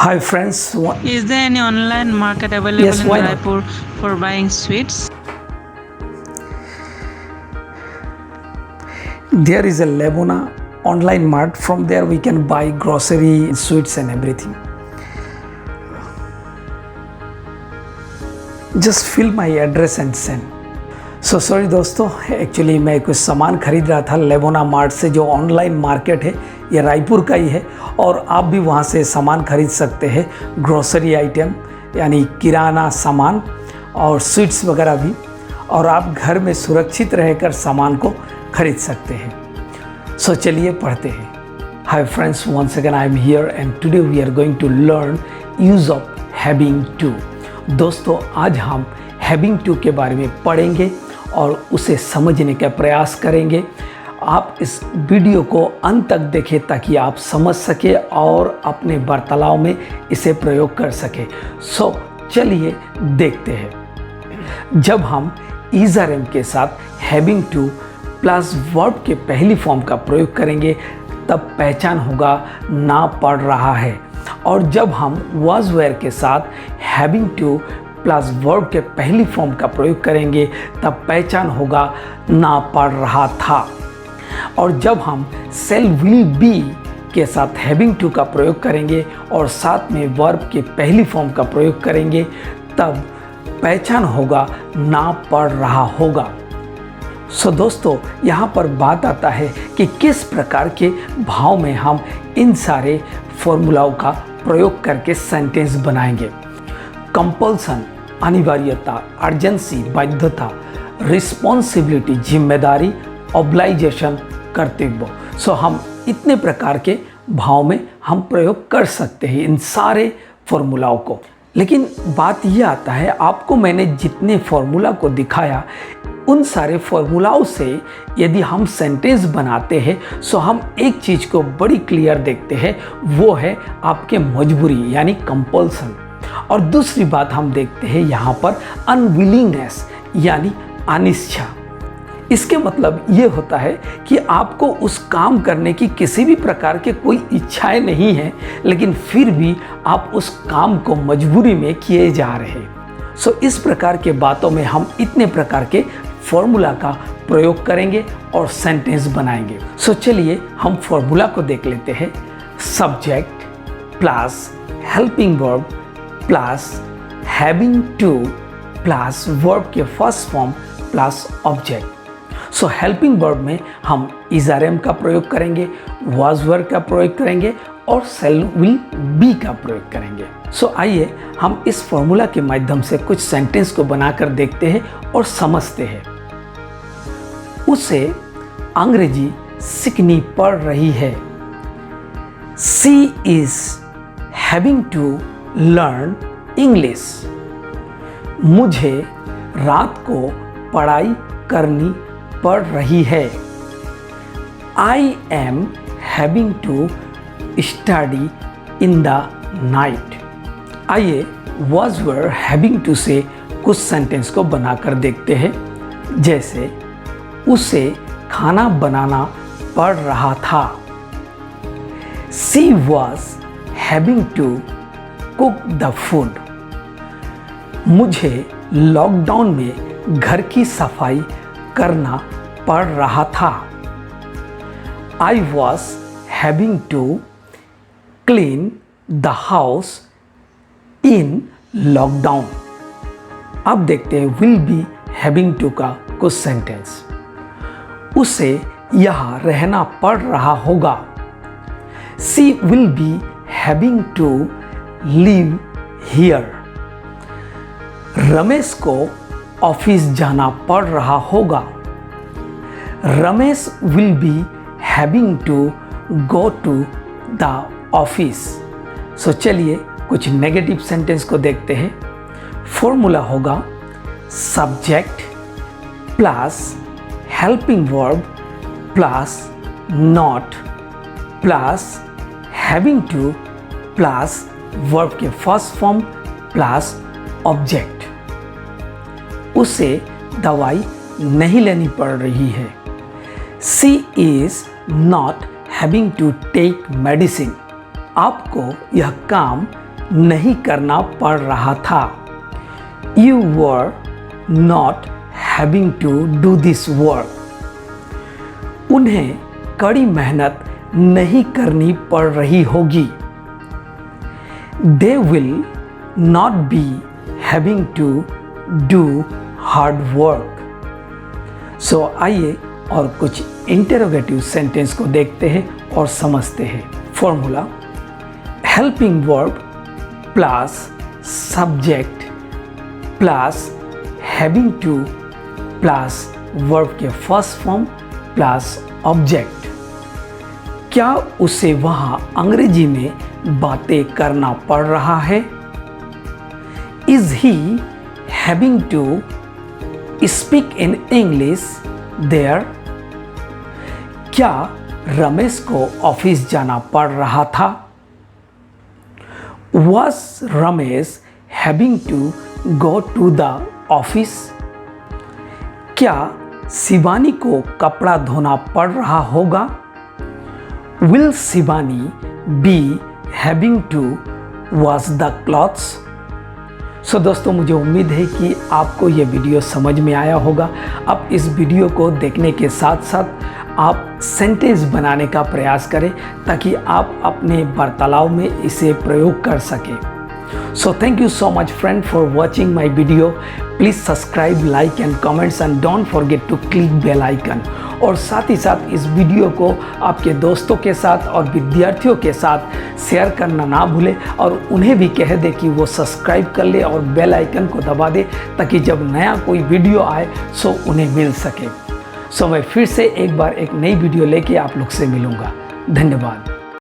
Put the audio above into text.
Hi friends. Is there any online market available Yes, in why not? Raipur for buying sweets? There is a Lebona online mart. From there we can buy grocery, sweets and everything. Just fill my address and send. So sorry दोस्तों, actually मैं कुछ सामान खरीद रहा था लेबोना mart से, जो online market है, ये रायपुर का ही है और आप भी वहाँ से सामान खरीद सकते हैं, ग्रोसरी आइटम यानी किराना सामान और स्वीट्स वगैरह भी, और आप घर में सुरक्षित रहकर सामान को खरीद सकते हैं। सो चलिए पढ़ते हैं। Hi friends, once again I am here and today we are going to learn use of having to. दोस्तों, आज हम हैविंग टू के बारे में पढ़ेंगे और उसे समझने का प्रयास करेंगे। आप इस वीडियो को अंत तक देखें ताकि आप समझ सके और अपने वार्तालाप में इसे प्रयोग कर सके। सो चलिए देखते हैं। जब हम इजरएम के साथ हैविंग टू प्लस वर्ब के पहली फॉर्म का प्रयोग करेंगे तब पहचान होगा ना पढ़ रहा है, और जब हम वाज वेयर के साथ हैविंग टू प्लस वर्ब के पहली फॉर्म का प्रयोग करेंगे तब पहचान होगा ना पढ़ रहा था, और जब हम सेल विल बी के साथ हैविंग टू का प्रयोग करेंगे और साथ में वर्ब के पहली फॉर्म का प्रयोग करेंगे तब पहचान होगा ना पढ़ रहा होगा। सो दोस्तों, यहाँ पर बात आता है कि किस प्रकार के भाव में हम इन सारे फॉर्मूलाओं का प्रयोग करके सेंटेंस बनाएंगे। कंपल्सन अनिवार्यता, अर्जेंसी बाध्यता, रिस्पॉन्सिबिलिटी जिम्मेदारी, ऑब्लाइजेशन कर्तव्य। सो हम इतने प्रकार के भाव में हम प्रयोग कर सकते हैं इन सारे फॉर्मूलाओं को। लेकिन बात यह आता है, आपको मैंने जितने फॉर्मूला को दिखाया उन सारे फॉर्मूलाओं से यदि हम सेंटेंस बनाते हैं सो हम एक चीज़ को बड़ी क्लियर देखते हैं, वो है आपके मजबूरी यानी कंपल्सन, और दूसरी बात हम देखते हैं यहाँ पर अनविलिंगनेस यानी अनिच्छा। इसके मतलब ये होता है कि आपको उस काम करने की किसी भी प्रकार के कोई इच्छाएं नहीं है, लेकिन फिर भी आप उस काम को मजबूरी में किए जा रहे हैं। सो इस प्रकार के बातों में हम इतने प्रकार के फॉर्मूला का प्रयोग करेंगे और सेंटेंस बनाएंगे। सो चलिए हम फॉर्मूला को देख लेते हैं। Subject plus helping verb plus having to plus verb के फर्स्ट फॉर्म प्लस ऑब्जेक्ट। सो हेल्पिंग वर्ब में हम इजरएम का प्रयोग करेंगे, वाज वेयर का प्रयोग करेंगे और सेल विल बी का प्रयोग करेंगे। सो आइए हम इस फॉर्मूला के माध्यम से कुछ सेंटेंस को बनाकर देखते हैं और समझते हैं। उसे अंग्रेजी सीखनी पड़ रही है। She is having to learn English. मुझे रात को पढ़ाई करनी पड़ रही है। I am having to study in the night. आइए वाज वेयर हैविंग टू से कुछ सेंटेंस को बनाकर देखते हैं। जैसे उसे खाना बनाना पड़ रहा था। She was having to cook the food. मुझे लॉकडाउन में घर की सफाई करना पड़ रहा था। I was having to clean the house in lockdown. अब देखते हैं विल बी हैविंग टू का कुछ सेंटेंस। उसे यहाँ रहना पड़ रहा होगा। She will be having to live here. Ramesh को ऑफिस जाना पड़ रहा होगा। Ramesh will be having to go to the office. So चलिए कुछ नेगेटिव सेंटेंस को देखते हैं। फॉर्मूला होगा subject plus helping verb plus not plus having to plus verb के फर्स्ट फॉर्म प्लस ऑब्जेक्ट। उसे दवाई नहीं लेनी पड़ रही है। She is not having to take medicine. आपको यह काम नहीं करना पड़ रहा था। You were not having to do this work. उन्हें कड़ी मेहनत नहीं करनी पड़ रही होगी। They will not be having to do hard work. So आइए और कुछ इंटरोगेटिव सेंटेंस को देखते हैं और समझते हैं। Formula: helping verb plus subject plus having to plus verb के फर्स्ट फॉर्म प्लस ऑब्जेक्ट। क्या उसे वहाँ अंग्रेजी में बातें करना पड़ रहा है? Is he having to speak in English there? क्या रमेश को ऑफिस जाना पड़ रहा था? Was Ramesh having to go to the office? क्या शिवानी को कपड़ा धोना पड़ रहा होगा? Will Shivani be having to wash the clothes? सो दोस्तों, मुझे उम्मीद है कि आपको ये वीडियो समझ में आया होगा। अब इस वीडियो को देखने के साथ साथ आप सेंटेंस बनाने का प्रयास करें ताकि आप अपने वार्तालाप में इसे प्रयोग कर सकें। So thank you so much friend for watching my video. Please subscribe, like and comments and don't forget to click bell icon. और साथ ही साथ इस वीडियो को आपके दोस्तों के साथ और विद्यार्थियों के साथ शेयर करना ना भूलें और उन्हें भी कह दें कि वो सब्सक्राइब कर ले और बेल आइकन को दबा दे ताकि जब नया कोई वीडियो आए सो उन्हें मिल सके। सो मैं फिर से एक बार एक नई वीडियो लेके आप लोग से मिलूँगा। धन्यवाद।